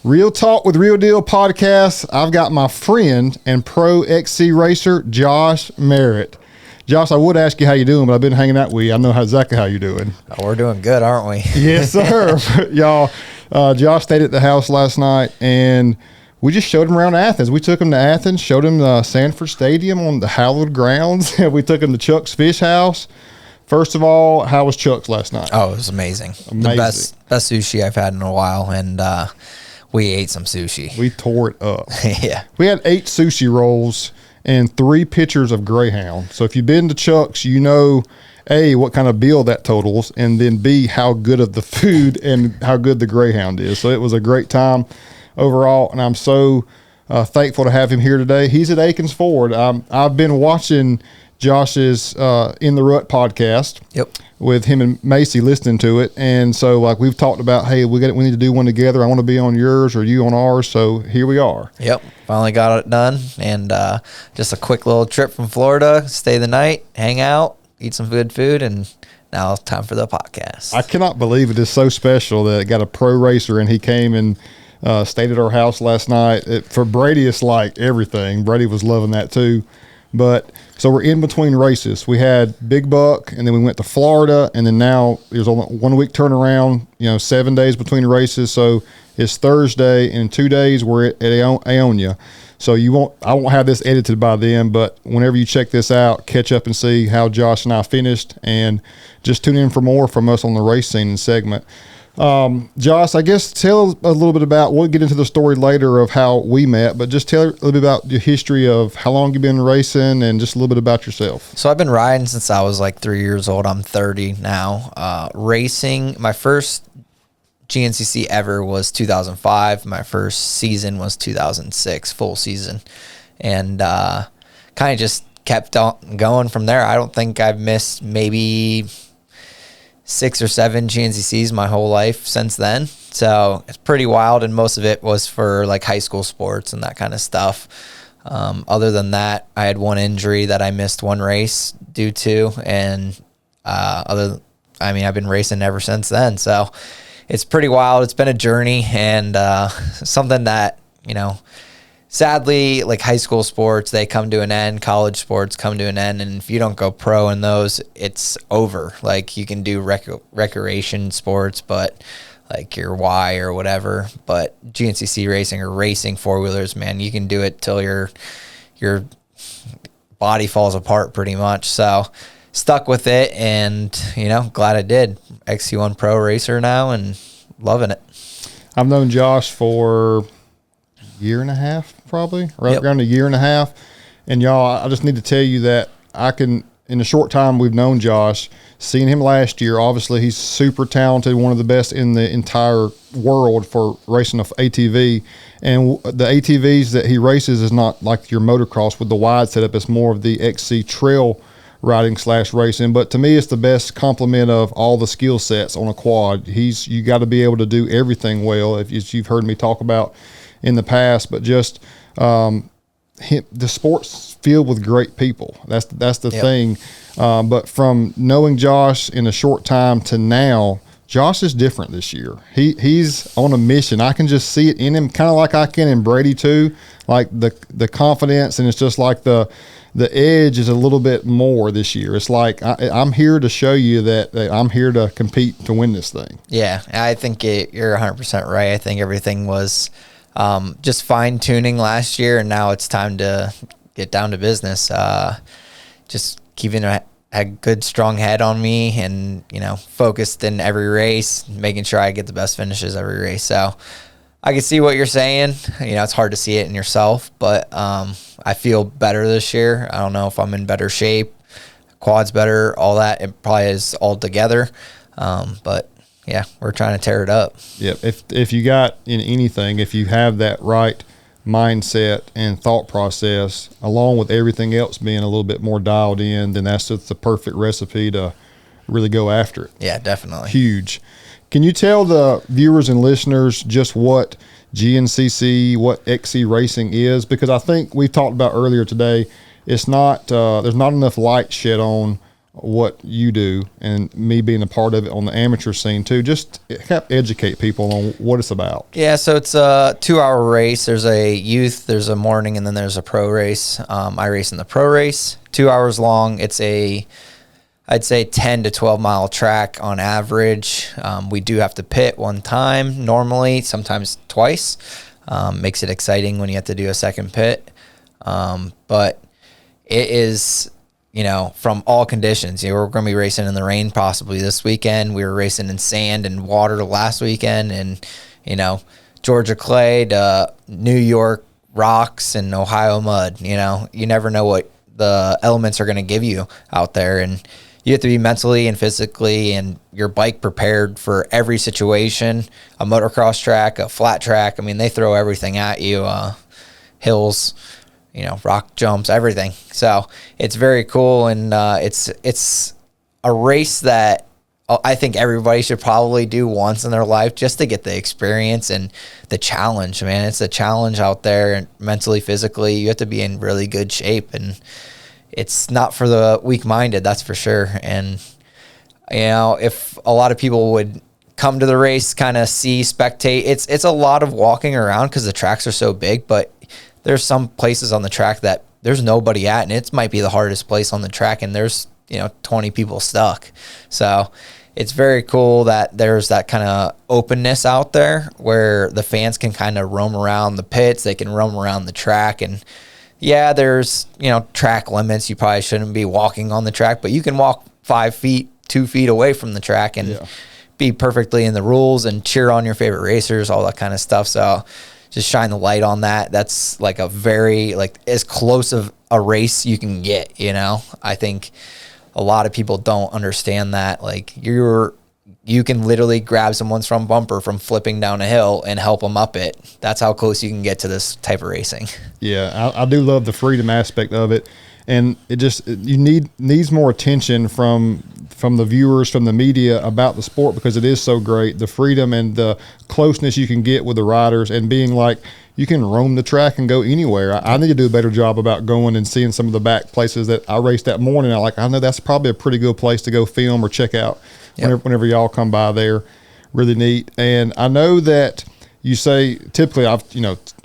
Real Talk with Real Deal podcast. I've got my friend and pro XC racer, Josh MERRITT. Josh, I would ask you how you doing, but I've been hanging out with you. I know exactly how you're doing. Oh, we're doing good, aren't we? Yes, sir. Y'all, Josh stayed at the house last night, and we just showed him around Athens. We took him to Athens, showed him the Sanford Stadium on the hallowed grounds. We took him to Chuck's Fish House. First of all, how was Chuck's last night? Oh, it was amazing. The best sushi I've had in a while, and we ate some sushi. We tore it up. Yeah. We had 8 sushi rolls and 3 pitchers of Greyhound. So if you've been to Chuck's, you know, A, what kind of bill that totals, and then B, how good of the food and how good the Greyhound is. So it was a great time overall, and I'm so thankful to have him here today. He's at Akins Ford. I've been watching Josh's In the Rut podcast. Yep. With him and Macy, listening to it, and so like we've talked about, hey, we need to do one together. I want to be on yours or you on ours, so here we are. Yep, finally got it done, and just a quick little trip from Florida, stay the night, hang out, eat some good food, and now it's time for the podcast. I cannot believe it is so special that it got a pro racer, and he came and stayed at our house last night. For Brady, it's like everything. Brady was loving that too. But so we're in between races. We had Big Buck, and then we went to Florida, and then now there's only 1 week turnaround, 7 days between races. So it's Thursday, and in 2 days we're at Aonia. So I won't have this edited by then, but whenever you check this out, catch up and see how Josh and I finished, and just tune in for more from us on the race scene segment. Josh, I guess tell a little bit about, we'll get into the story later of how we met, but just tell a little bit about your history of how long you've been racing and just a little bit about yourself. So I've been riding since I was like 3 years old. I'm 30 now. Racing, my first GNCC ever was 2005. My first season was 2006, full season. And kind of just kept on going from there. I don't think I've missed maybe 6 or 7 GNCCs my whole life since then. So it's pretty wild, and most of it was for like high school sports and that kind of stuff. Other than that, I had one injury that I missed one race due to, and I've been racing ever since then. So it's pretty wild. It's been a journey, and something that, sadly, like high school sports, they come to an end. College sports come to an end, and if you don't go pro in those, it's over. Like you can do recreation sports, but like your Y or whatever. But GNCC racing or racing 4-wheelers, man, you can do it till your body falls apart pretty much. So stuck with it, and glad I did. XC1 pro racer now, and loving it. I've known Josh for year and a half, probably around a year and a half. And y'all, I just need to tell you that in the short time we've known Josh, seeing him last year, obviously he's super talented, one of the best in the entire world for racing an ATV. And the ATVs that he races is not like your motocross with the wide setup. It's more of the XC trail riding / racing. But to me, it's the best complement of all the skill sets on a quad. You got to be able to do everything well, if you've heard me talk about in the past, but just the sport's filled with great people. That's the thing. But from knowing Josh in a short time to now, Josh is different this year. He's on a mission. I can just see it in him, kind of like I can in Brady too. Like the confidence, and it's just like the edge is a little bit more this year. It's like I'm here to show you that I'm here to compete to win this thing. Yeah, I think you're 100% right. I think everything was just fine tuning last year, and now it's time to get down to business. Just keeping a good strong head on me, and focused in every race, making sure I get the best finishes every race. So I can see what you're saying. It's hard to see it in yourself, but I feel better this year. I don't know if I'm in better shape, quad's better, all that. It probably is all together, but yeah, we're trying to tear it up. Yep. If you got in anything, if you have that right mindset and thought process, along with everything else being a little bit more dialed in, then that's just the perfect recipe to really go after it. Yeah, definitely. Huge. Can you tell the viewers and listeners just what GNCC, what XC racing is? Because I think we've talked about earlier today, it's not there's not enough light shed on what you do and me being a part of it on the amateur scene too, just help educate people on what it's about. Yeah, so it's a 2-hour race. There's a youth, there's a morning, and then there's a pro race. I race in the pro race, 2 hours long. It's I'd say 10 to 12 mile track on average. We do have to pit one time normally, sometimes twice. Makes it exciting when you have to do a second pit. But it is, from all conditions. We're going to be racing in the rain possibly this weekend. We were racing in sand and water last weekend, and, Georgia clay to New York rocks and Ohio mud. You never know what the elements are going to give you out there, and you have to be mentally and physically and your bike prepared for every situation. A motocross track, a flat track. I mean, they throw everything at you, hills, rock jumps, everything. So it's very cool. And it's a race that I think everybody should probably do once in their life just to get the experience and the challenge, man. It's a challenge out there, and mentally, physically, you have to be in really good shape, and it's not for the weak-minded, that's for sure. And, if a lot of people would come to the race, kind of see, spectate, it's a lot of walking around because the tracks are so big, but there's some places on the track that there's nobody at, and it might be the hardest place on the track, and there's, 20 people stuck. So it's very cool that there's that kind of openness out there where the fans can kind of roam around the pits, they can roam around the track, and yeah, there's, track limits. You probably shouldn't be walking on the track, but you can walk 5 feet, 2 feet away from the track and be perfectly in the rules and cheer on your favorite racers, all that kind of stuff. So just shine the light on that. That's like a very, as close of a race you can get, I think a lot of people don't understand that. You can literally grab someone's front bumper from flipping down a hill and help them up it. That's how close you can get to this type of racing. Yeah, I do love the freedom aspect of it, and needs more attention from the viewers, from the media about the sport, because it is so great. The freedom and the closeness you can get with the riders, and being you can roam the track and go anywhere. I need to do a better job about going and seeing some of the back places that I raced that morning. I know that's probably a pretty good place to go film or check out. Whenever y'all come by there. Really neat. And I know that you say typically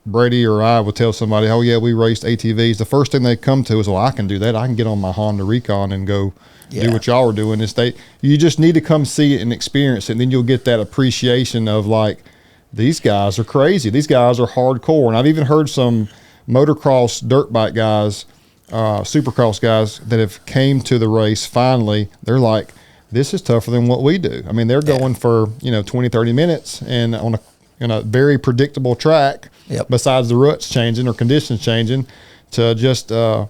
Brady or I will tell somebody, oh yeah, we raced ATVs. The first thing they come to is, well, I can do that. I can get on my Honda Recon and go do what y'all are doing. You just need to come see it and experience it, and then you'll get that appreciation of these guys are crazy. These guys are hardcore. And I've even heard some motocross dirt bike guys, supercross guys that have came to the race finally. They're like, this is tougher than what we do. I mean, they're going for, 20, 30 minutes and on a very predictable track, besides the ruts changing or conditions changing, to just the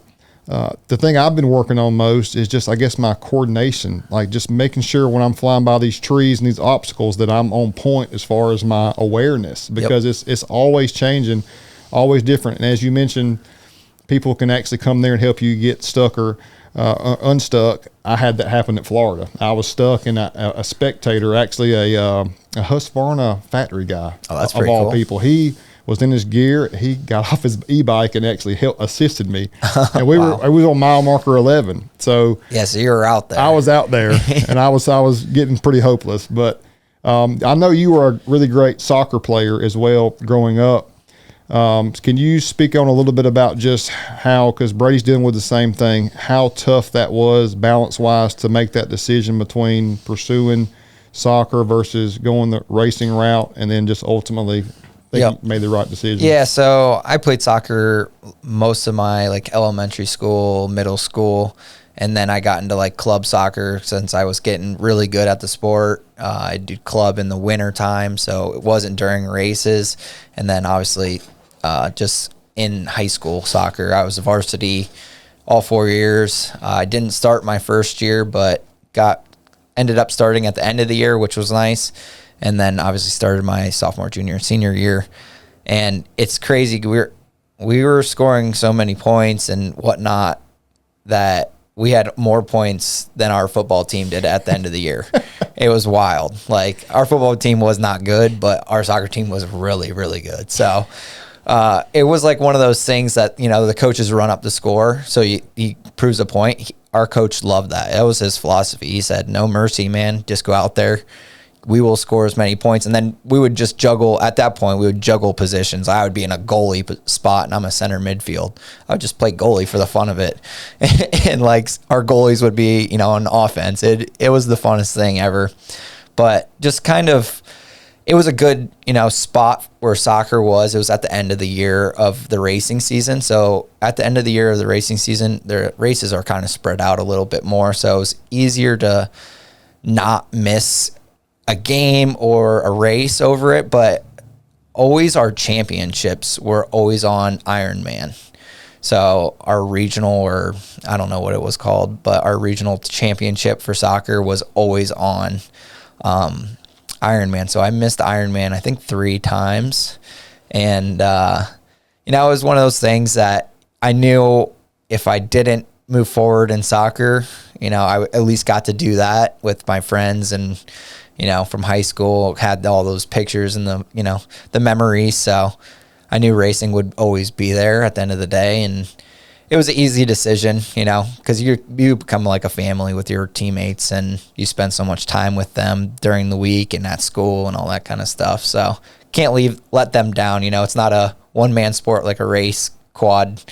thing I've been working on most is just, I guess, my coordination, just making sure when I'm flying by these trees and these obstacles that I'm on point as far as my awareness, because it's always changing, always different. And as you mentioned, people can actually come there and help you get stuck or unstuck. I had that happen at Florida. I was stuck, and a spectator, actually a Husqvarna factory guy, that's of all people. He was in his gear. He got off his e-bike and actually assisted me. And I was on mile marker 11. So so you were out there. I was out there, and I was getting pretty hopeless. But I know you were a really great soccer player as well growing up. Can you speak on a little bit about just how, because Brady's dealing with the same thing, how tough that was balance-wise to make that decision between pursuing soccer versus going the racing route, and then just ultimately you made the right decision? Yeah, so I played soccer most of my elementary school, middle school, and then I got into club soccer since I was getting really good at the sport. I did club in the winter time, so it wasn't during races. And then obviously just in high school soccer, I was a varsity all 4 years. I didn't start my first year, but ended up starting at the end of the year, which was nice. And then obviously started my sophomore, junior, and senior year. And it's crazy. We were scoring so many points and whatnot that we had more points than our football team did at the end of the year. It was wild. Our football team was not good, but our soccer team was really, really good. So it was one of those things that, the coaches run up the score. So he proves a point. our coach loved that. That was his philosophy. He said, no mercy, man. Just go out there. We will score as many points. And then we would just juggle. At that point, we would juggle positions. I would be in a goalie spot, and I'm a center midfield. I would just play goalie for the fun of it. And like our goalies would be, on offense. It was the funnest thing ever. But just kind of, it was a good, spot where soccer was. It was at the end of the year of the racing season. So at the end of the year of the racing season, the races are kind of spread out a little bit more. So it was easier to not miss a game or a race over it. But always our championships were always on Ironman. So our regional, or I don't know what it was called, but our regional championship for soccer was always on Ironman. So I missed Ironman, I think 3 times. And, it was one of those things that I knew if I didn't move forward in soccer, I at least got to do that with my friends and, from high school, had all those pictures and the memories. So I knew racing would always be there at the end of the day. And it was an easy decision, because you become like a family with your teammates and you spend so much time with them during the week and at school and all that kind of stuff. So can't let them down. It's not a one-man sport like a race quad.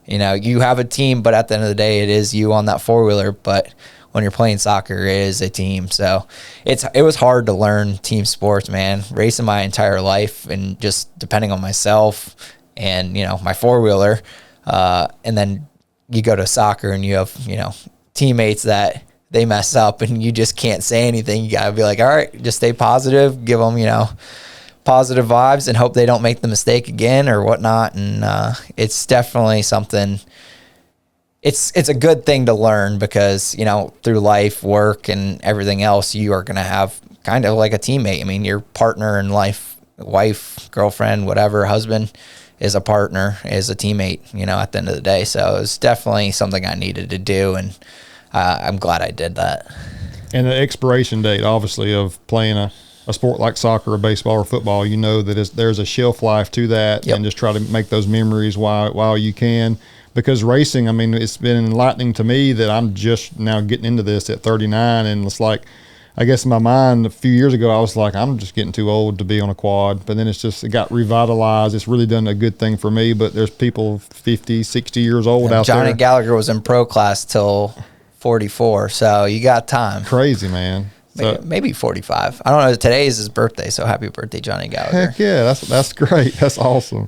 You have a team, but at the end of the day, it is you on that four-wheeler. But when you're playing soccer, it is a team. So it was hard to learn team sports, man. Racing my entire life and just depending on myself and, my four-wheeler. And then you go to soccer and you have, teammates that they mess up and you just can't say anything. You gotta be like, all right, just stay positive, give them, positive vibes and hope they don't make the mistake again or whatnot. And, it's definitely something, it's a good thing to learn because, through life, work and everything else, you are going to have kind of like a teammate. I mean, your partner in life, wife, girlfriend, whatever, husband, is a partner, is a teammate, at the end of the day. So it was definitely something I needed to do, and I'm glad I did that. And the expiration date, obviously, of playing a sport like soccer or baseball or football, that there's a shelf life to that. Yep. And just try to make those memories while you can. Because racing, I mean, it's been enlightening to me that I'm just now getting into this at 39, and it's like, I guess in my mind a few years ago, I was like, I'm just getting too old to be on a quad. But then it got revitalized. It's really done a good thing for me. But there's people 50, 60 years old out there. Johnny Gallagher was in pro class till 44, so you got time. Crazy, man. Maybe 45. I don't know. Today is his birthday, so happy birthday, Johnny Gallagher. Heck yeah, that's great. That's awesome.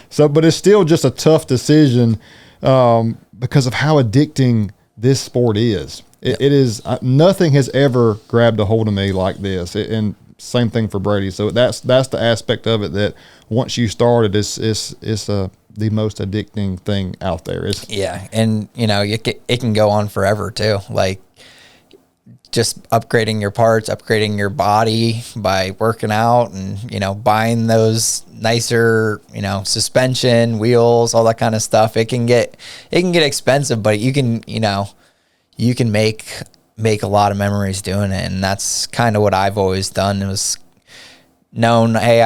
So, but it's still just a tough decision because of how addicting this sport is. It is nothing has ever grabbed a hold of me like this, and same thing for Brady. So that's the aspect of it that once you started, it's the most addicting thing out there. And it can go on forever too. Like just upgrading your parts, upgrading your body by working out, and buying those nicer suspension, wheels, all that kind of stuff. It can get expensive, but you can make a lot of memories doing it. And that's kind of what I've always done. It was known, hey,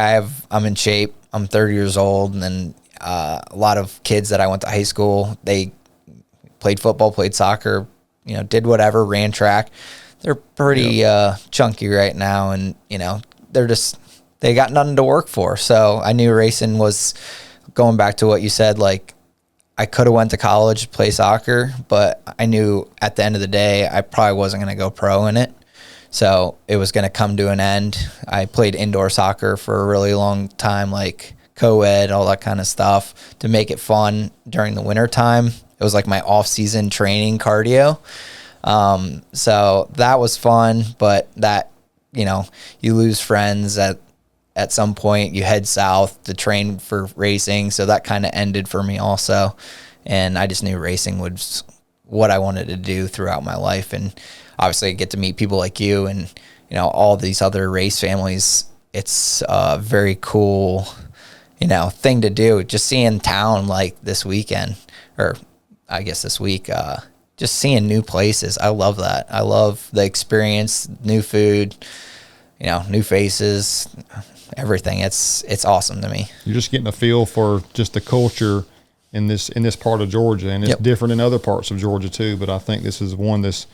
I'm in shape. I'm 30 years old. And then a lot of kids that I went to high school, they played football, played soccer, did whatever, ran track. They're pretty chunky right now. And, they got nothing to work for. So I knew racing was, going back to what you said, like, I could have went to college to play soccer, but I knew at the end of the day, I probably wasn't going to go pro in it. So it was going to come to an end. I played indoor soccer for a really long time, like co-ed, all that kind of stuff to make it fun during the winter time. It was like my off-season training cardio. So that was fun, but that, you lose friends at some point. You head south to train for racing. So that kind of ended for me also. And I just knew racing was what I wanted to do throughout my life. And obviously I get to meet people like you and, all these other race families. It's a very cool, thing to do. Just seeing town like this weekend, or I guess this week, just seeing new places. I love that. I love the experience, new food, new faces, everything. It's awesome to me. You're just getting a feel for just the culture in this part of Georgia, and it's Yep. different in other parts of Georgia too. But I think this is one that's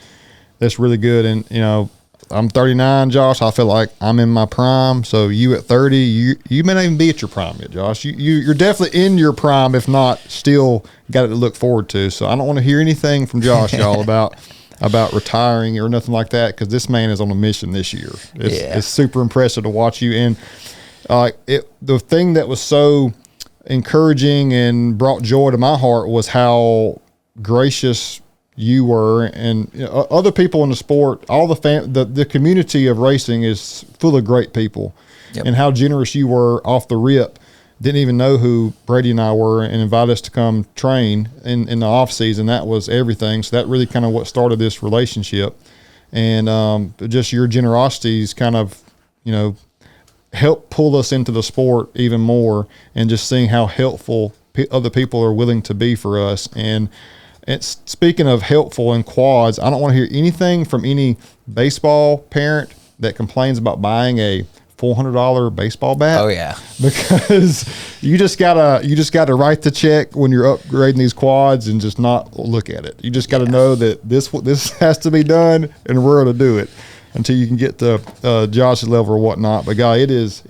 really good. And I'm 39, Josh. I feel like I'm in my prime. So you at 30, you may not even be at your prime yet, Josh. You're definitely in your prime, if not still got it to look forward to. So I don't want to hear anything from Josh, y'all, about retiring or nothing like that, because this man is on a mission this year. It's super impressive to watch you. And the thing that was so encouraging and brought joy to my heart was how gracious you were, and other people in the sport. All the community of racing is full of great people. Yep. And how generous you were off the rip. Didn't even know who Brady and I were, and invited us to come train in the off season. That was everything. So that really kind of what started this relationship. And just your generosities kind of, helped pull us into the sport even more, and just seeing how helpful other people are willing to be for us. And speaking of helpful in quads, I don't want to hear anything from any baseball parent that complains about buying a $400 baseball bat. Oh yeah, because you just gotta write the check when you're upgrading these quads and just not look at it. You just got to know that this has to be done, and we're going to do it until you can get to Josh's level or whatnot. But guy, it is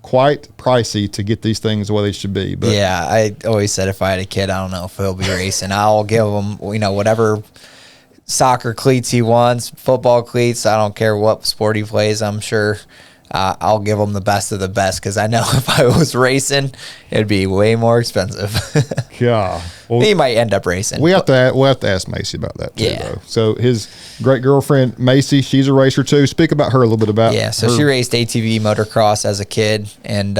quite pricey to get these things the way they should be. But yeah, I always said if I had a kid, I don't know if he'll be racing. I'll give him, whatever soccer cleats he wants, football cleats. I don't care what sport he plays. I'm sure I'll give him the best of the best, because I know if I was racing, it'd be way more expensive. Yeah, well, he might end up racing. We'll have to ask Macy about that too, though. So his great girlfriend Macy, she's a racer too. Speak about her a little bit about. Yeah, so she raced ATV motocross as a kid, and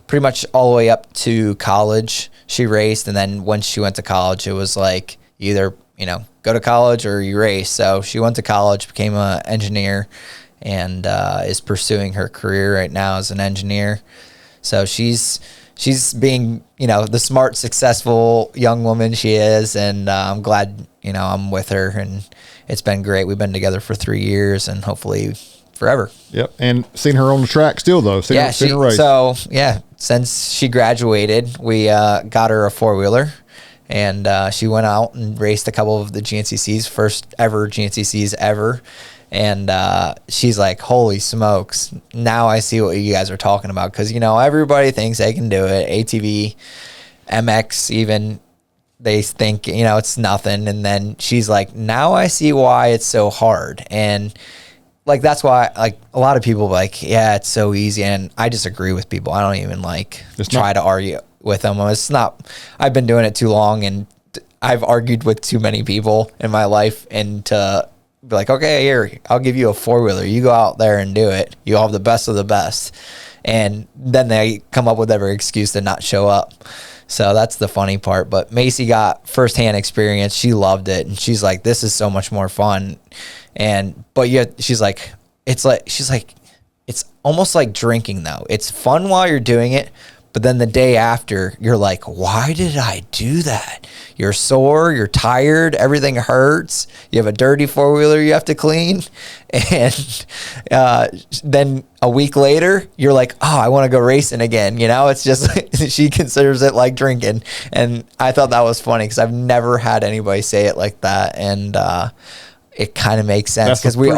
pretty much all the way up to college she raced. And then once she went to college, it was like either go to college or you race. So she went to college, became an engineer, and is pursuing her career right now as an engineer. So she's being, the smart, successful young woman she is, and I'm glad, I'm with her, and it's been great. We've been together for 3 years, and hopefully forever. Yep, and seen her on the track still, though. Seen her race. So, since she graduated, we got her a four-wheeler, and she went out and raced a couple of the GNCCs, first ever GNCCs ever. And she's like, holy smokes, now I see what you guys are talking about. Because, everybody thinks they can do it. ATV, MX even, they think, it's nothing. And then she's like, now I see why it's so hard. And, that's why, a lot of people yeah, it's so easy. And I disagree with people. I don't even, try to argue with them. It's not, I've been doing it too long, and I've argued with too many people in my life, and to be like, okay, here, I'll give you a four-wheeler. You go out there and do it. You'll have the best of the best. And then they come up with every excuse to not show up. So that's the funny part. But Macy got firsthand experience. She loved it. And she's like, this is so much more fun. But yet she's like, it's almost like drinking, though. It's fun while you're doing it. But then the day after, you're like, why did I do that? You're sore, you're tired, everything hurts. You have a dirty four-wheeler you have to clean. And then a week later, you're like, oh, I want to go racing again. It's just, she considers it like drinking. And I thought that was funny, because I've never had anybody say it like that. And it kind of makes sense, because we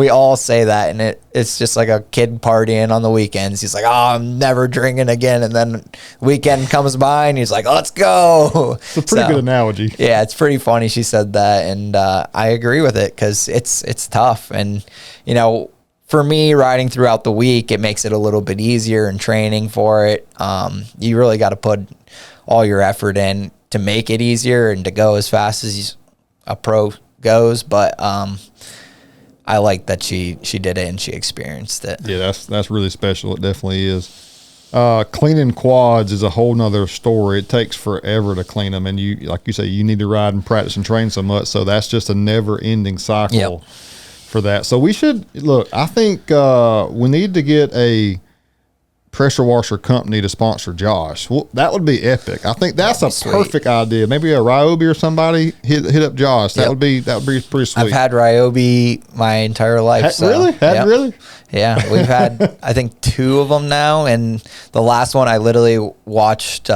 all say that, and it's just like a kid partying on the weekends. He's like, oh, I'm never drinking again. And then weekend comes by and he's like, let's go. It's a pretty good analogy. Yeah, it's pretty funny she said that, and I agree with it, because it's tough. And for me, riding throughout the week, it makes it a little bit easier, and training for it, you really got to put all your effort in to make it easier and to go as fast as a pro goes. But I like that she did it and she experienced it. Yeah, that's really special. It definitely is. Cleaning quads is a whole nother story. It takes forever to clean them, and you, like you say, you need to ride and practice and train so much. So that's just a never-ending cycle for that. So we should look. I think we need to get a pressure washer company to sponsor Josh. Well, that would be epic. I think that's a perfect idea. Maybe a Ryobi or somebody hit up Josh. That would be pretty sweet. I've had Ryobi my entire life. Really? Really? Yeah, we've had I think 2 of them now, and the last one I literally watched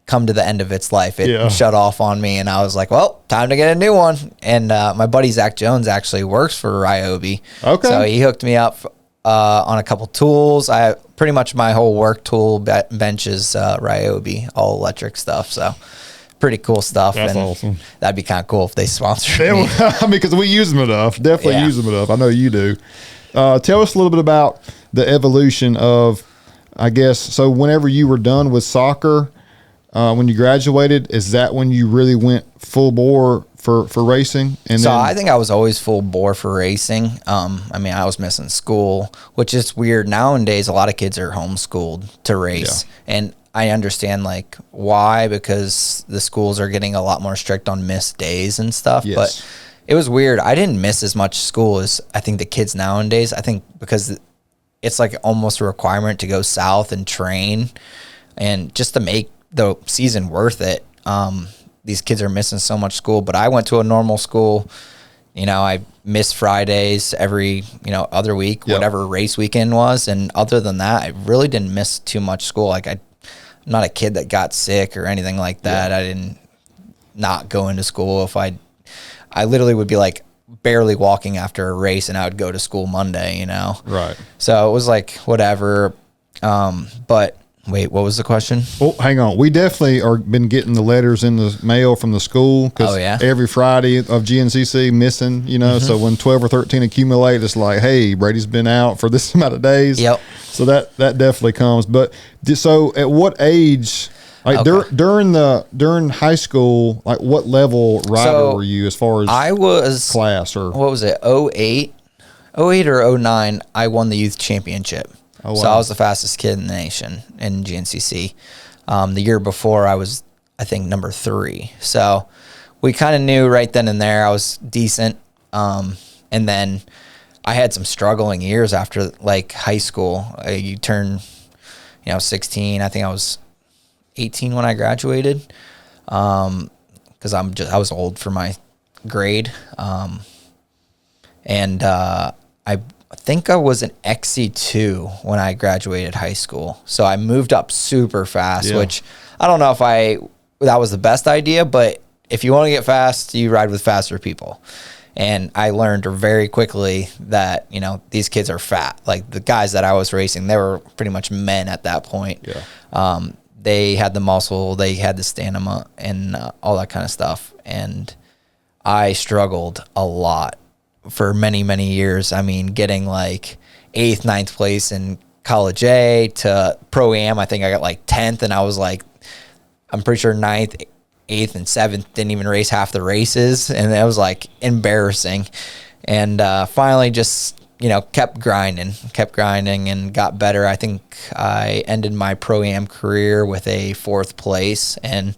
come to the end of its life. It shut off on me, and I was like, well, time to get a new one. And my buddy Zach Jones actually works for Ryobi. Okay. So he hooked me up on a couple tools. I pretty much my whole work tool bench is Ryobi, all electric stuff. So pretty cool stuff. That's and awesome. That'd be kind of cool if they sponsored me. I mean, because we use them enough. Definitely use them enough. I know you do. Tell us a little bit about the evolution of, I guess, so whenever you were done with soccer, when you graduated, is that when you really went full bore for racing? And so then, I think I was always full bore for racing. I mean, I was missing school, which is weird. Nowadays, a lot of kids are homeschooled to race. Yeah. And I understand like why, because the schools are getting a lot more strict on missed days and stuff. Yes. But it was weird. I didn't miss as much school as I think the kids nowadays. I think because it's like almost a requirement to go south and train, and just to make the season worth it. These kids are missing so much school, but I went to a normal school. You know, I missed Fridays every, other week, whatever race weekend was. And other than that, I really didn't miss too much school. Like I'm not a kid that got sick or anything like that. Yeah. I didn't not go into school. If I literally would be like barely walking after a race, and I would go to school Monday, Right. So it was like, whatever. But wait, what was the question? Oh, hang on. We definitely are been getting the letters in the mail from the school, because every Friday of GNCC missing, so when 12 or 13 accumulate, it's like, hey, Brady's been out for this amount of days. Yep. So that definitely comes. But so at what age, like during high school, like what level rider were you as far as I was class, or what was it? 08 or 09, I won the youth championship. Oh, wow. So I was the fastest kid in the nation in GNCC. The year before, I was, I think, number 3. So we kind of knew right then and there I was decent. And then I had some struggling years after like high school. You turn, 16. I think I was 18 when I graduated, because I was old for my grade. I think I was an XC2 when I graduated high school. So I moved up super fast, which I don't know if that was the best idea, but if you want to get fast, you ride with faster people. And I learned very quickly that, these kids are fat. Like the guys that I was racing, they were pretty much men at that point. Yeah. They had the muscle, they had the stamina, and all that kind of stuff. And I struggled a lot for many, many years. I mean, getting like 8th, 9th place in college A to Pro-Am, I think I got like 10th, and I was like, I'm pretty sure 9th, 8th, and 7th didn't even race half the races, and it was like embarrassing. And finally just, kept grinding and got better. I think I ended my Pro-Am career with a 4th place, and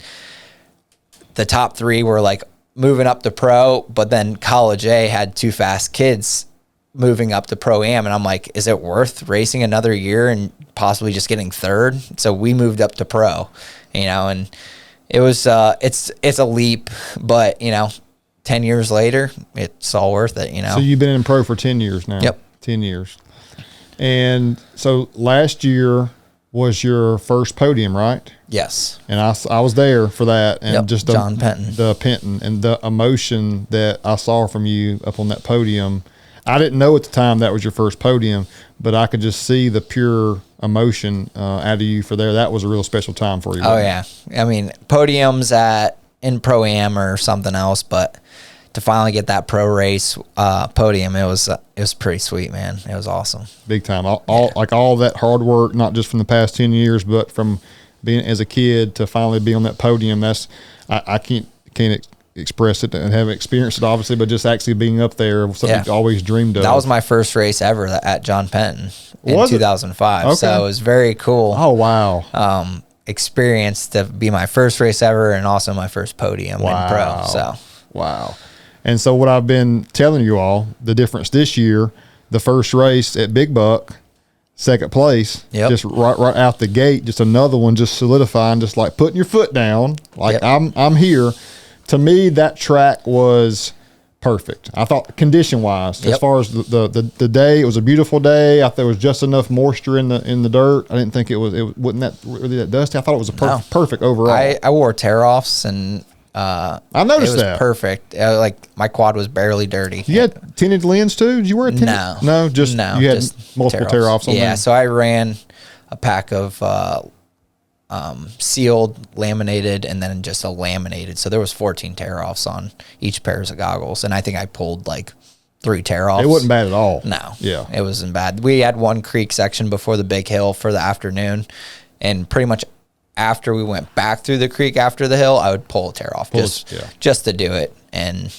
the top 3 were like moving up to pro, but then college A had 2 fast kids moving up to Pro-Am, and I'm like, is it worth racing another year and possibly just getting 3rd? So we moved up to pro, and it was it's a leap, but 10 years later, it's all worth it. So you've been in pro for 10 years now. Yep. 10 years. And so last year was your first podium, right? Yes. And I was there for that, and just John Penton. The Penton, and the emotion that I saw from you up on that podium. I didn't know at the time that was your first podium, but I could just see the pure emotion out of you for there. That was a real special time for you. Oh yeah. I mean, podiums in Pro-Am or something else, but to finally get that pro race podium, it was pretty sweet, man. It was awesome. Big time. All that hard work, not just from the past 10 years, but from being as a kid to finally be on that podium. That's I can't express it and haven't experienced it obviously, but just actually being up there, something you always dreamed of. That was my first race ever at John Penton in 2005. Okay. So it was very cool. Oh wow. Experience to be my first race ever, and also my first podium in pro. So wow. And so what I've been telling you all, the difference this year, the first race at Big Buck, 2nd place, just right out the gate, just another one, just solidifying, just like putting your foot down, like I'm here. To me, that track was perfect. I thought condition-wise, as far as the day, it was a beautiful day. I thought there was just enough moisture in the dirt. I didn't think it wasn't that really that dusty. I thought it was perfect overall. I wore tear-offs, and I noticed that. Perfect. Like my quad was barely dirty. You had tinted lens too? Did you wear a tinted? No, you had just multiple tear-offs on there. Yeah, so I ran a pack of sealed, laminated, and then just a laminated. So there was 14 tear-offs on each pairs of goggles, and I think I pulled like 3 tear-offs. It wasn't bad at all. No. Yeah. It wasn't bad. We had one creek section before the big hill for the afternoon, and pretty much after we went back through the creek after the hill, I would pull a tear-off just to do it and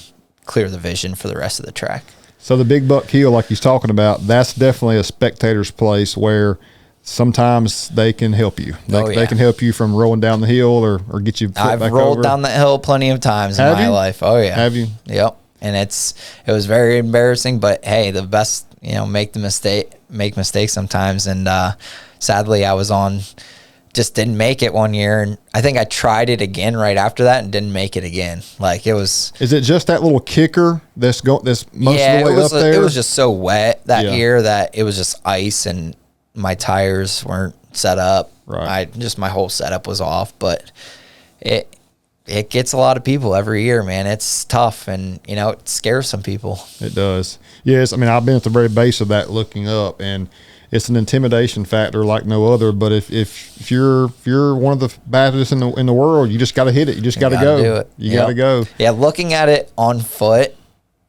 clear the vision for the rest of the track. So the Big Buck Hill, like he's talking about, that's definitely a spectator's place where sometimes they can help you. They can help you from rolling down the hill or get you I've back rolled over. down that hill plenty of times in my life. Oh yeah. Have you? Yep. And it was very embarrassing, but hey, the best, make mistakes sometimes. And sadly I was just didn't make it one year, and I think I tried it again right after that and didn't make it again. Like it was. Is it just that little kicker that's most of the way up there? It was just so wet that year that it was just ice, and my tires weren't set up. Right. My whole setup was off, but it gets a lot of people every year, man. It's tough, and it scares some people. It does. Yes, I mean I've been at the very base of that looking up, and it's an intimidation factor like no other. But if you're one of the baddest in the world, you just got to hit it. You just got to go. Do it. You got to go. Yeah, looking at it on foot,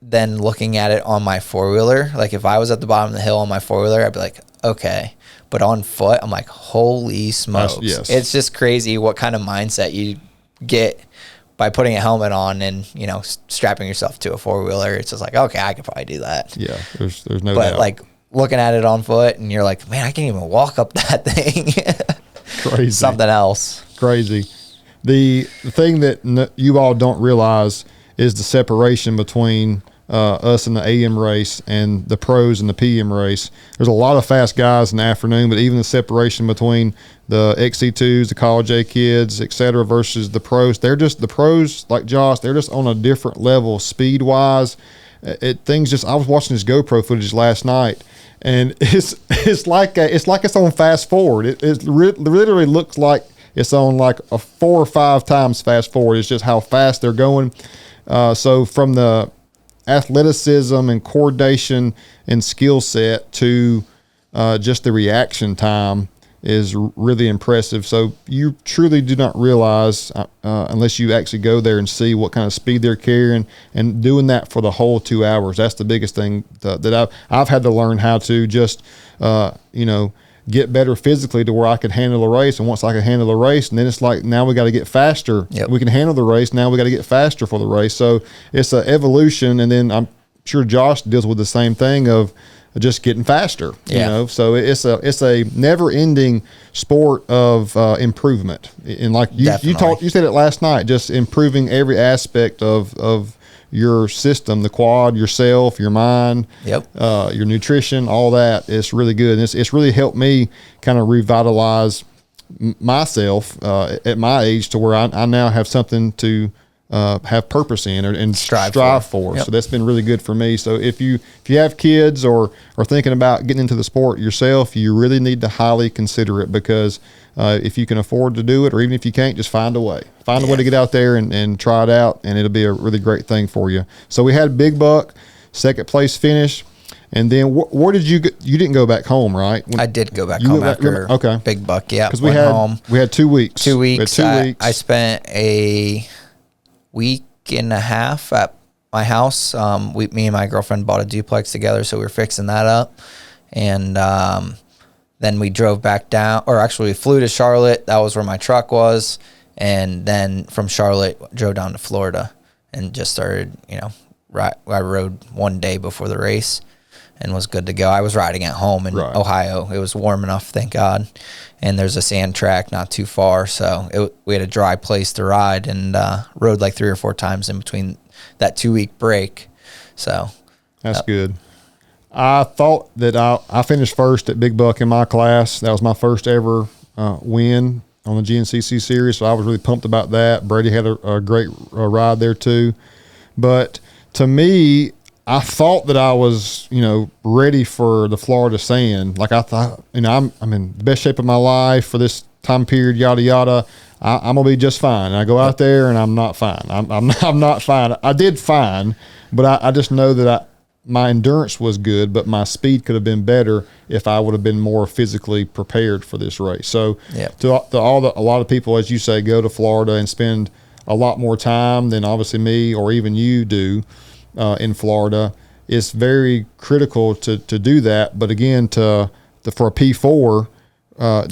then looking at it on my four-wheeler. Like if I was at the bottom of the hill on my four-wheeler, I'd be like, okay. But on foot, I'm like, holy smokes. Yes. It's just crazy what kind of mindset you get by putting a helmet on and, strapping yourself to a four-wheeler. It's just like, okay, I could probably do that. Yeah, there's no doubt. But like looking at it on foot and you're like, man, I can't even walk up that thing. Crazy. Something else. Crazy. The thing that you all don't realize is the separation between us in the AM race and the pros in the PM race. There's a lot of fast guys in the afternoon, but even the separation between the XC2s, the college A kids, et cetera, versus the pros, the pros like Josh, they're just on a different level speed wise. I was watching this GoPro footage last night, and it's like it's on fast forward. It literally looks like it's on like a 4 or 5 times fast forward. It's just how fast they're going. So from the athleticism and coordination and skill set to just the reaction time is really impressive. So you truly do not realize unless you actually go there and see what kind of speed they're carrying, and doing that for the whole 2 hours. That's the biggest thing that I've had to learn how to just get better physically to where I could handle the race. And once I could handle the race, and then it's like, now we got to get faster. Yep. We can handle the race. Now we got to get faster for the race. So it's an evolution. And then I'm sure Josh deals with the same thing of just getting faster, So it's a never ending sport of improvement. And like you said it last night, just improving every aspect of your system, the quad, yourself, your mind, your nutrition, all that. It's really good. And it's really helped me kind of revitalize myself at my age to where I now have something to have purpose in and strive for. Yep. So that's been really good for me. So if you have kids or are thinking about getting into the sport yourself, you really need to highly consider it, because if you can afford to do it, or even if you can't, just find a way. Find a way to get out there and try it out, and it'll be a really great thing for you. So we had Big Buck, second place finish. And then where did you get? You didn't go back home, right? I did go back home after Big Buck. Yeah, because we had 2 weeks. 2 weeks. We had 2 weeks. I spent a week and a half at my house. Me and my girlfriend bought a duplex together, so we were fixing that up. And then we drove back down, or actually we flew to Charlotte. That was where my truck was. And then from Charlotte, drove down to Florida and just started, I rode one day before the race and was good to go. I was riding at home in Ohio. It was warm enough, thank God. And there's a sand track not too far, so we had a dry place to ride, and rode like 3 or 4 times in between that 2-week break. So that's good. I thought that I finished first at Big Buck in my class. That was my first ever win on the GNCC series, so I was really pumped about that. Brady had a great ride there too. But to me, I thought that I was, ready for the Florida sand. Like I thought, I'm in the best shape of my life for this time period, yada, yada. I'm gonna be just fine. And I go out there and I'm not fine. I'm not fine. I did fine, but I just know that my endurance was good, but my speed could have been better if I would have been more physically prepared for this race. So to a lot of people, as you say, go to Florida and spend a lot more time than obviously me or even you do in Florida. It's very critical to do that. But again, for a P4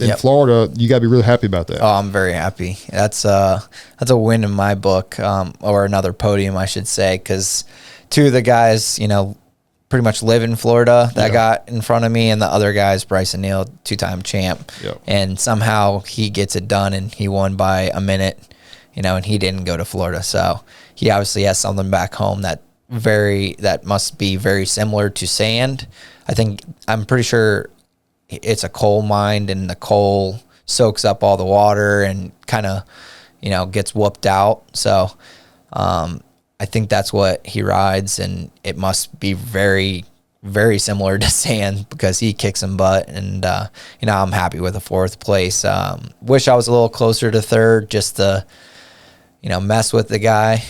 in Florida, you got to be really happy about that. Oh, I'm very happy. That's a win in my book, or another podium, I should say, because two of the guys, pretty much live in Florida that got in front of me, and the other guys, Bryce and Neal, 2-time champ. And somehow he gets it done, and he won by a minute, and he didn't go to Florida. So he obviously has something back home that must be very similar to sand. I'm pretty sure it's a coal mine, and the coal soaks up all the water and kind of, gets whooped out. So, I think that's what he rides, and it must be very, very similar to sand because he kicks some butt. And, I'm happy with the 4th place. Wish I was a little closer to 3rd just to, mess with the guy.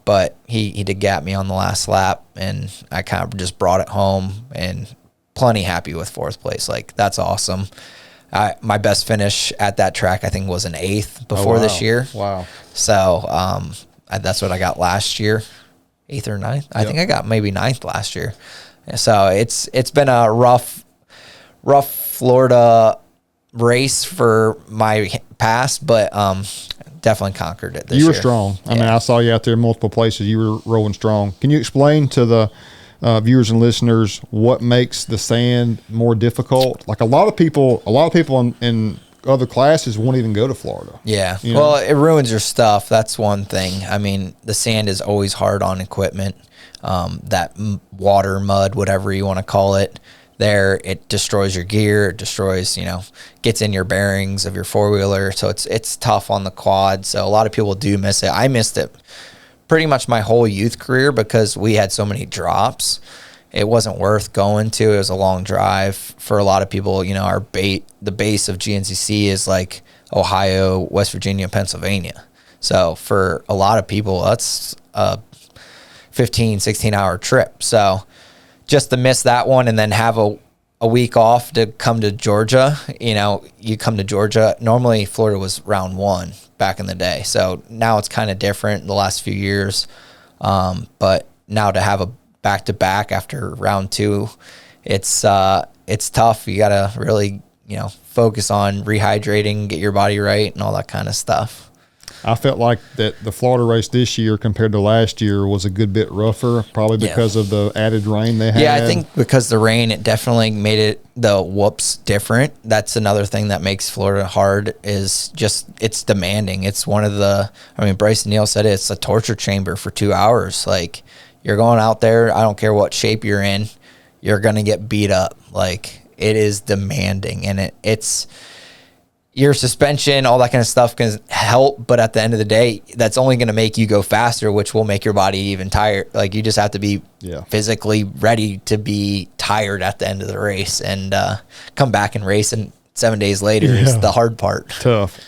But he did gap me on the last lap, and I kind of just brought it home, and plenty happy with 4th place. Like, that's awesome. My best finish at that track, I think, was an 8th before this year. Wow. So, that's what I got last year, 8th or 9th. I think I got maybe 9th last year. So it's been a rough Florida race for my past, but definitely conquered it this year. You were strong. I mean, I saw you out there in multiple places. You were rolling strong. Can you explain to the viewers and listeners what makes the sand more difficult? Like a lot of people in other classes won't even go to Florida. Yeah. Well, it ruins your stuff. That's one thing. I mean, the sand is always hard on equipment. That water, mud, whatever you want to call it, it destroys your gear. It destroys, gets in your bearings of your four-wheeler. So it's tough on the quad. So a lot of people do miss it. I missed it pretty much my whole youth career because we had so many drops. It wasn't worth going to. It was a long drive for a lot of people. The base of GNCC is like Ohio, West Virginia, Pennsylvania. So for a lot of people, that's a 15, 16-hour trip. So just to miss that one and then have a week off to come to Georgia, you come to Georgia. Normally, Florida was round 1 back in the day. So now it's kind of different the last few years. But now to have a back-to-back after round 2, it's tough. You got to really, focus on rehydrating, get your body right, and all that kind of stuff. I felt like that the Florida race this year compared to last year was a good bit rougher, probably because of the added rain they had. Yeah, I think because the rain, it definitely made the whoops different. That's another thing that makes Florida hard is just it's demanding. It's Bryce and Neal said it's a torture chamber for 2 hours. Like, you're going out there, I don't care what shape you're in, you're going to get beat up. Like, it is demanding, and it's your suspension, all that kind of stuff can help, but at the end of the day, that's only going to make you go faster, which will make your body even tired. Like, you just have to be physically ready to be tired at the end of the race and come back and race, and 7 days later is the hard part. Tough.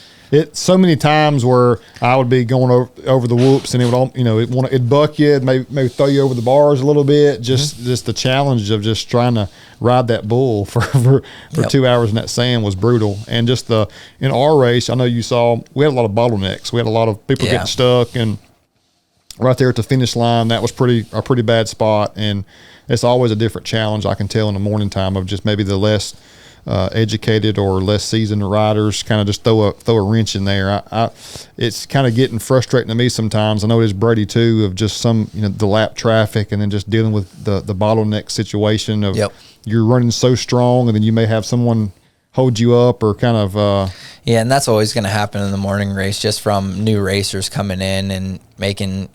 So many times where I would be going over the whoops, and it would it'd buck you, maybe throw you over the bars a little bit. Just the challenge of just trying to ride that bull for 2 hours in that sand was brutal. And just in our race, I know you saw we had a lot of bottlenecks. We had a lot of people getting stuck, and right there at the finish line, that was a pretty bad spot. And it's always a different challenge. I can tell in the morning time of just maybe the less educated or less seasoned riders kind of just throw a wrench in there. It's kind of getting frustrating to me sometimes. I know it is Brady too, of just the lap traffic, and then just dealing with the bottleneck situation of you're running so strong, and then you may have someone hold you up or kind of and that's always going to happen in the morning race, just from new racers coming in and making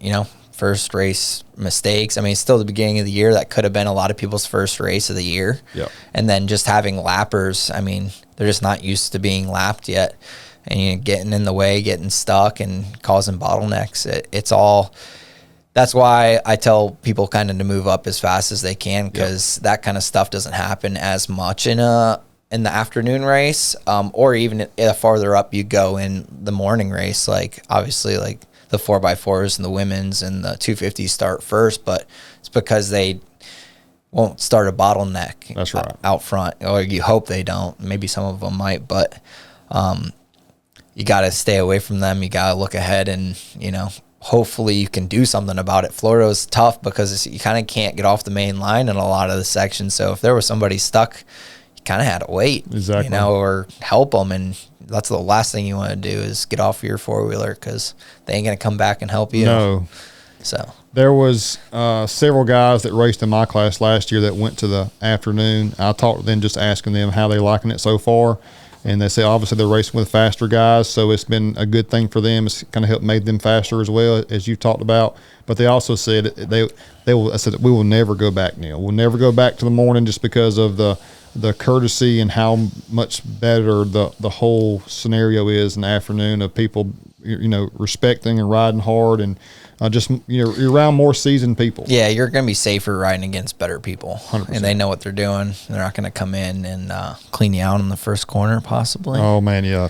first race mistakes. I mean, it's still the beginning of the year. That could have been a lot of people's first race of the year. And then just having lappers, I mean, they're just not used to being lapped yet, and getting in the way, getting stuck, and causing bottlenecks. It's all that's why I tell people kind of to move up as fast as they can, because that kind of stuff doesn't happen as much in the afternoon race, or even the farther up you go in the morning race. Like obviously, like the 4x4s and the women's and the 250s start first, but it's because they won't start a bottleneck. That's right. Out front, or you hope they don't. Maybe some of them might, but you got to stay away from them. You got to look ahead, and hopefully you can do something about it. Florida is tough because you kind of can't get off the main line in a lot of the sections. So if there was somebody stuck, you kind of had to wait, exactly, or help them. And that's the last thing you want to do is get off your four-wheeler, because they ain't going to come back and help you. No. So there was several guys that raced in my class last year that went to the afternoon. I talked to them, just asking them how they liking it so far. And they say obviously they're racing with faster guys, so it's been a good thing for them. It's kind of helped made them faster as well, as you talked about. But they also said they will. I said we will never go back, Neal. We'll never go back to the morning, just because of the courtesy and how much better the whole scenario is in the afternoon, of people respecting and riding hard, and just you're around more seasoned people. Yeah, you're going to be safer riding against better people, 100%. And they know what they're doing. They're not going to come in and clean you out in the first corner, possibly. Oh man, yeah.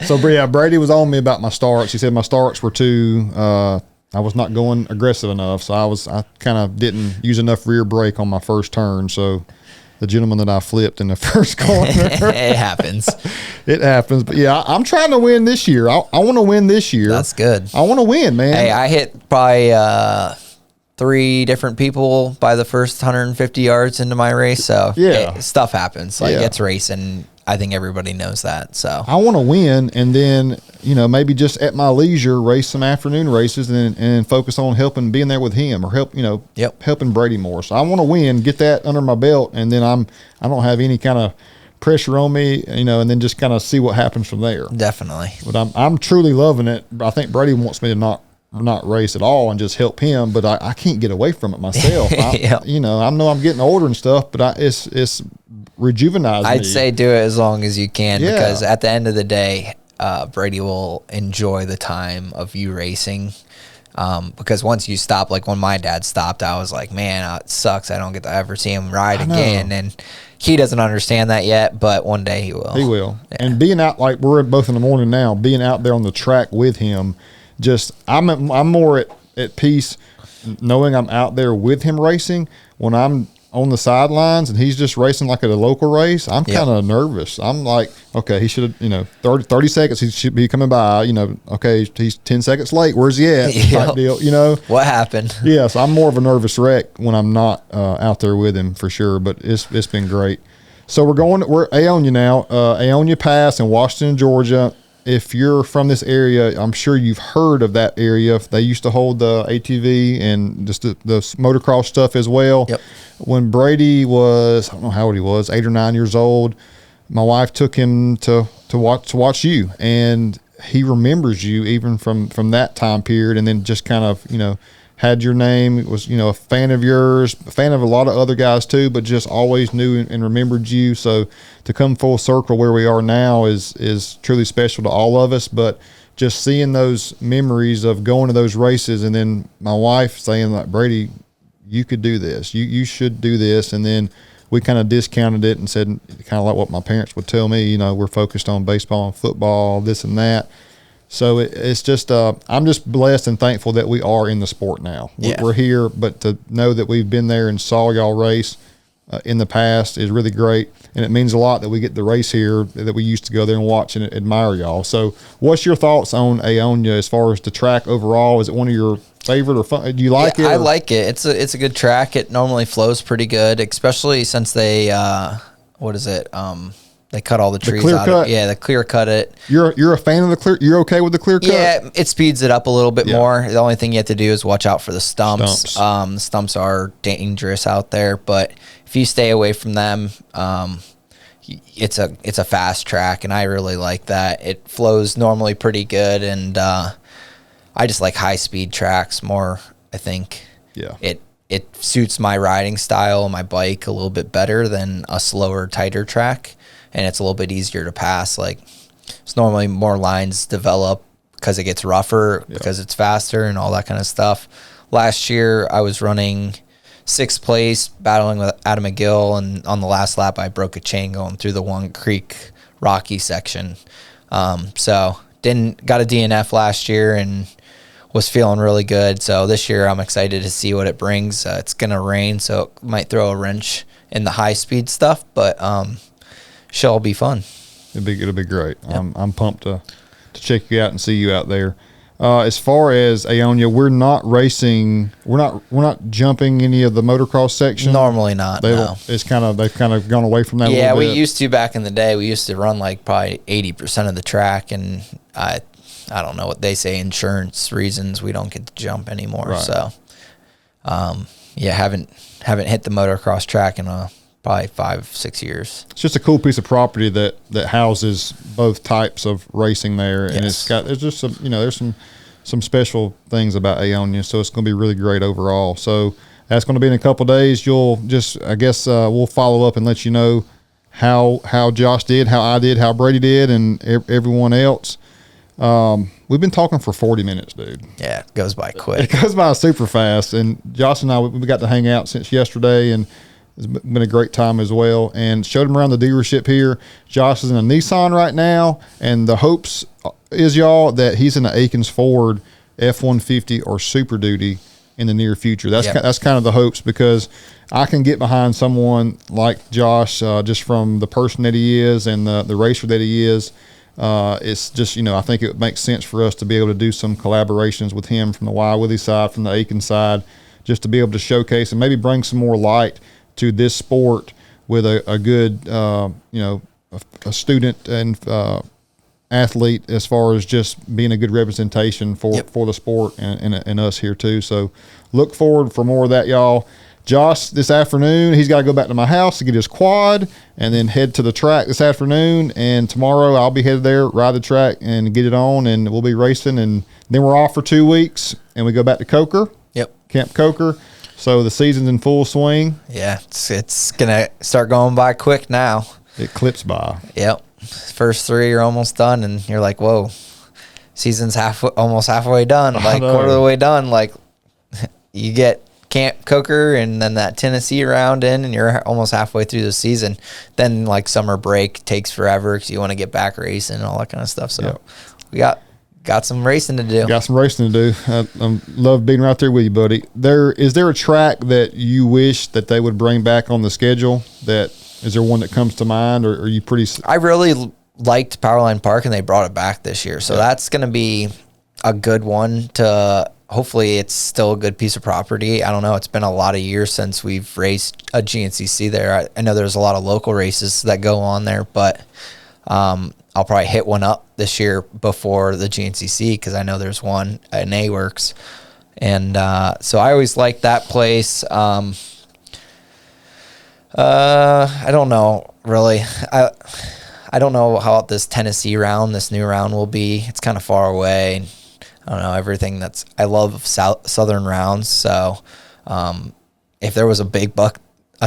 So yeah, Brady was on me about my starts. He said my starts were too. I was not going aggressive enough, so I kind of didn't use enough rear brake on my first turn. So the gentleman that I flipped in the first corner. It happens. It happens. But yeah, I'm trying to win this year. I want to win this year. That's good. I want to win, man. Hey, I hit probably 3 different people by the first 150 yards into my race. So yeah, stuff happens. Like it's racing. I think everybody knows that. So I want to win, and then maybe just at my leisure race some afternoon races, and focus on being there with him, or helping Brady more. So I want to win, get that under my belt, and then I don't have any kind of pressure on me, and then just kind of see what happens from there. Definitely. But I'm truly loving it. I think Brady wants me to not race at all and just help him, but I can't get away from it myself. I know I'm getting older and stuff, but it's rejuvenizing. I'd say do it as long as you can, because at the end of the day, Brady will enjoy the time of you racing. Because once you stop, like when my dad stopped, I was like, man, it sucks. I don't get to ever see him ride again. And he doesn't understand that yet, but one day he will. He will. Yeah. And being out, like we're both in the morning now, being out there on the track with him, I'm more at peace knowing I'm out there with him racing. When I'm on the sidelines and he's just racing like at a local race, I'm kind of nervous. I'm like, okay, he should have, 30 seconds, he should be coming by, okay, he's 10 seconds late. Where's he at? Type deal, What happened? Yeah, so I'm more of a nervous wreck when I'm not out there with him, for sure, but it's been great. So we're Aonia now, Aonia Pass in Washington, Georgia. If you're from this area, I'm sure you've heard of that area. They used to hold the ATV and just the motocross stuff as well. Yep. When Brady was, I don't know how old he was, 8 or 9 years old, my wife took him to watch you, and he remembers you even from that time period, and then just kind of had your name, was a fan of yours, a fan of a lot of other guys too, but just always knew and remembered you. So to come full circle where we are now is truly special to all of us. But just seeing those memories of going to those races, and then my wife saying, like, Brady, you could do this, you should do this, and then we kind of discounted it and said, kind of like what my parents would tell me, we're focused on baseball and football, this and that. So it's just, I'm just blessed and thankful that we are in the sport now. We're here, but to know that we've been there and saw y'all race in the past is really great. And it means a lot that we get the race here, that we used to go there and watch and admire y'all. So what's your thoughts on Aonia as far as the track overall? Is it one of your favorite or fun? Do you like it? I like it. It's a good track. It normally flows pretty good, especially since they, they cut all the trees out. They clear cut it. You're a fan of the clear. You're okay with the clear cut? Yeah, it speeds it up a little bit more. The only thing you have to do is watch out for the stumps. The stumps are dangerous out there, but if you stay away from them, it's a fast track, and I really like that. It flows normally pretty good, and I just like high speed tracks more. I think. Yeah. It suits my riding style and my bike a little bit better than a slower, tighter track. And it's a little bit easier to pass. Like, it's normally more lines develop because it gets rougher, because it's faster and all that kind of stuff. Last year, I was running 6th place, battling with Adam McGill, and on the last lap, I broke a chain going through the One Creek Rocky section. So got a DNF last year and was feeling really good. So this year, I'm excited to see what it brings. It's going to rain, so it might throw a wrench in the high-speed stuff, but shall be fun. It'll be great. Yep. I'm pumped to check you out and see you out there. As far as Aonia, we're not racing. We're not jumping any of the motocross section. Normally not. No. They've kind of gone away from that. Yeah, a little bit. we used to back in the day. We used to run like probably 80% of the track, and I don't know what they say, insurance reasons we don't get to jump anymore. Right. So, haven't hit the motocross track in probably 5-6 years. It's just a cool piece of property that houses both types of racing there, and there's just some there's some special things about Aonia, so it's going to be really great overall. So that's going to be in a couple of days. You'll just we'll follow up and let you know how Josh did, how I did, how Brady did, and everyone else. We've been talking for 40 minutes, dude. Yeah, it goes by quick. It goes by super fast, and Josh and I we got to hang out since yesterday, and it's been a great time as well, and showed him around the dealership here. Josh is in a Nissan right now, and the hopes is, y'all, that he's in an Akins Ford F-150 or Super Duty in the near future. That's kind of the hopes, because I can get behind someone like Josh just from the person that he is and the racer that he is. It's just, I think it makes sense for us to be able to do some collaborations with him from the Wild Willies side, from the Akins side, just to be able to showcase and maybe bring some more light to this sport with a good, a student and athlete, as far as just being a good representation for the sport and us here too. So look forward for more of that, y'all. Josh, this afternoon, he's got to go back to my house to get his quad and then head to the track this afternoon. And tomorrow I'll be headed there, ride the track and get it on, and we'll be racing. And then we're off for 2 weeks and we go back to Coker. Camp Coker. So the season's in full swing. Yeah, it's gonna start going by quick now. It clips by. Yep. First 3 are almost done, and you're like, whoa, season's almost halfway done, like quarter of the way done. Like, you get Camp Coker and then that Tennessee round in, and you're almost halfway through the season. Then like summer break takes forever because you want to get back racing and all that kind of stuff. So we got some racing to do. Got some racing to do. I love being right there with you, buddy. Is there a track that you wish that they would bring back on the schedule? Is there one that comes to mind, or are you pretty? I really liked Powerline Park, and they brought it back this year. So that's going to be a good one to. Hopefully it's still a good piece of property. I don't know. It's been a lot of years since we've raced a GNCC there. I know there's a lot of local races that go on there, but I'll probably hit one up this year before the GNCC, because I know there's one in A-Works. And so I always liked that place. I don't know, really. I don't know how this Tennessee round, this new round will be. It's kind of far away. I don't know, everything I love Southern rounds. So if there was a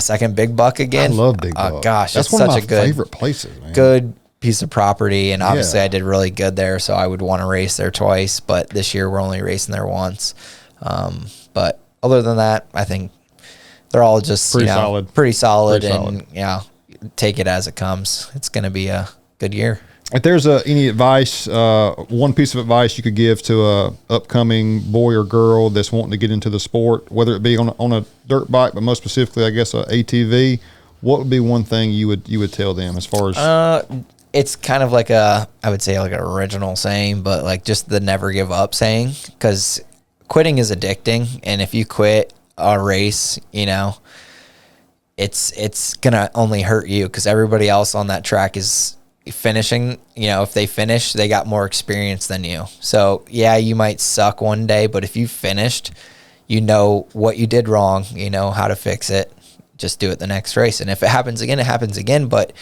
second big buck again. I love Big Buck. Gosh, that's one of my favorite places, man. Good piece of property, and obviously I did really good there, so I would want to race there twice, but this year we're only racing there once. But other than that, I think they're all just pretty solid, and take it as it comes. It's going to be a good year. If there's any advice, one piece of advice you could give to a upcoming boy or girl that's wanting to get into the sport, whether it be on a dirt bike, but most specifically, I guess, a ATV, what would be one thing you would tell them as far as? It's kind of like I would say like an original saying, but like just the never give up saying, because quitting is addicting, and if you quit a race, it's gonna only hurt you, because everybody else on that track is finishing. If they finish, they got more experience than you. So you might suck one day, but if you finished, you know what you did wrong, you know how to fix it. Just do it the next race, and if it happens again, it happens again. But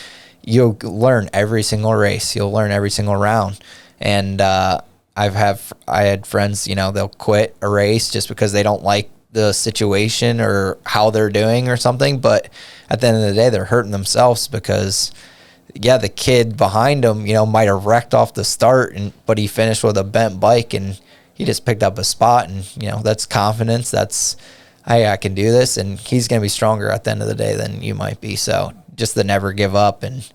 you'll learn every single race. You'll learn every single round. And I had friends, they'll quit a race just because they don't like the situation or how they're doing or something. But at the end of the day, they're hurting themselves because yeah, the kid behind him, might have wrecked off the start, but he finished with a bent bike, and he just picked up a spot, and that's confidence. That's, hey, I can do this, and he's going to be stronger at the end of the day than you might be. So just to never give up and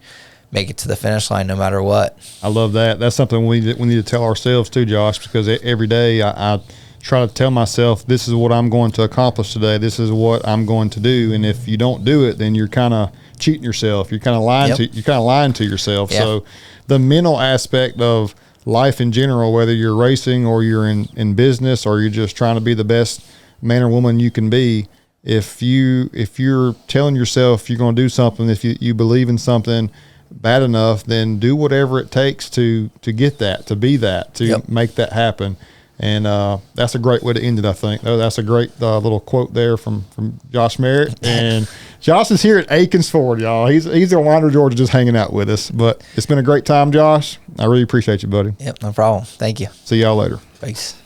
make it to the finish line no matter what. I love that. That's something we need to tell ourselves too, Josh, because every day I try to tell myself, this is what I'm going to accomplish today. This is what I'm going to do. And if you don't do it, then you're kind of cheating yourself. You're kind of lying to yourself. Yep. So the mental aspect of life in general, whether you're racing or you're in business or you're just trying to be the best man or woman you can be, if you're telling yourself you're going to do something, if you believe in something bad enough, then do whatever it takes to get that, to be that, to make that happen. And that's a great way to end it, I think. That's a great little quote there from Josh MERRITT. And Josh is here at Akins Ford, y'all. He's in Winder, Georgia, just hanging out with us. But it's been a great time, Josh. I really appreciate you, buddy. Yep, no problem. Thank you. See y'all later. Thanks.